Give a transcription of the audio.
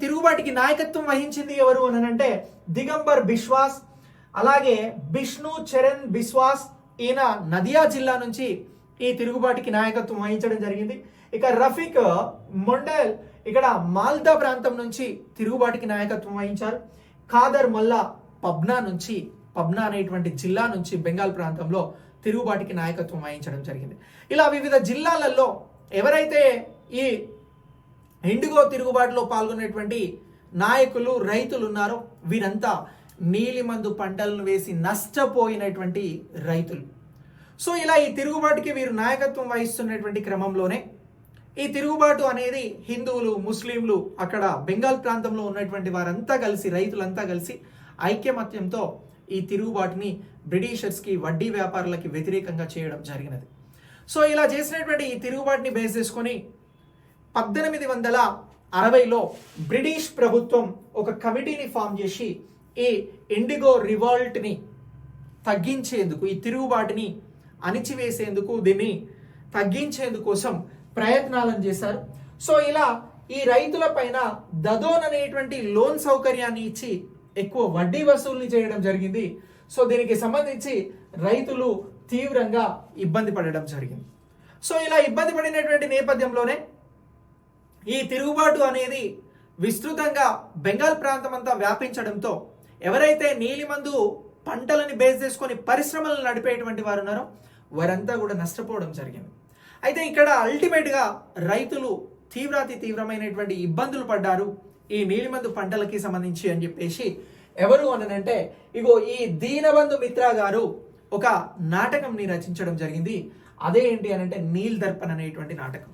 తిరుగుబాటుకి నాయకత్వం వహించింది ఎవరు అని అంటే దిగంబర్ బిశ్వాస్, అలాగే బిష్ణు చరణ్ బిశ్వాస్. ఈయన నదియా జిల్లా నుంచి ఈ తిరుగుబాటుకి నాయకత్వం వహించడం జరిగింది. ఇక రఫీక్ మొండల్ ఇక్కడ మాల్దా ప్రాంతం నుంచి తిరుగుబాటుకి నాయకత్వం వహించారు. ఖాదర్ మల్లా పబ్నా అనేటువంటి జిల్లా నుంచి బెంగాల్ ప్రాంతంలో తిరుగుబాటుకి నాయకత్వం వహించడం జరిగింది. ఇలా వివిధ జిల్లాలలో ఎవరైతే ఈ ఇండిగో తిరుగుబాటులో పాల్గొనేటువంటి నాయకులు, రైతులు ఉన్నారో వీరంతా నీలిమందు పంటలను వేసి నష్టపోయినటువంటి రైతులు. సో ఇలా ఈ తిరుగుబాటుకి వీరు నాయకత్వం వహిస్తున్నటువంటి క్రమంలోనే ఈ తిరుగుబాటు అనేది హిందువులు, ముస్లింలు, అక్కడ బెంగాల్ ప్రాంతంలో ఉన్నటువంటి వారంతా కలిసి, రైతులంతా కలిసి ఐక్యమత్యంతో ఈ తిరుగుబాటుని బ్రిటిషర్స్కి, వడ్డీ వ్యాపారులకి వ్యతిరేకంగా చేయడం జరిగినది. సో ఇలా చేసినటువంటి ఈ తిరుగుబాటుని బేస్ చేసుకొని 1860లో బ్రిటిష్ ప్రభుత్వం ఒక కమిటీని ఫామ్ చేసి ఈ ఇండిగో రివాల్ట్ని తగ్గించేందుకు, ఈ తిరుగుబాటుని అణిచివేసేందుకు, దీన్ని తగ్గించేందుకు కోసం ప్రయత్నాలను చేశారు. సో ఇలా ఈ రైతుల పైన దదోన్ అనేటువంటి లోన్ సౌకర్యాన్ని ఇచ్చి ఎక్కువ వడ్డీ వసూలుని చేయడం జరిగింది. సో దీనికి సంబంధించి రైతులు తీవ్రంగా ఇబ్బంది పడడం జరిగింది. సో ఇలా ఇబ్బంది పడినటువంటి నేపథ్యంలోనే ఈ తిరుగుబాటు అనేది విస్తృతంగా బెంగాల్ ప్రాంతం అంతా వ్యాపించడంతో ఎవరైతే నీలిమందు పంటలని బేస్ చేసుకొని పరిశ్రమలను నడిపేటువంటి వారు ఉన్నారో వారంతా కూడా నష్టపోవడం జరిగింది. అయితే ఇక్కడ అల్టిమేట్గా రైతులు తీవ్రమైనటువంటి ఇబ్బందులు పడ్డారు ఈ నీలిమందు పంటలకి సంబంధించి అని చెప్పేసి ఎవరు అనంటే ఇగో ఈ దీనబంధు మిత్రా గారు ఒక నాటకంని రచించడం జరిగింది. అదే ఏంటి అనంటే నీల్ దర్పణ్ అనేటువంటి నాటకం.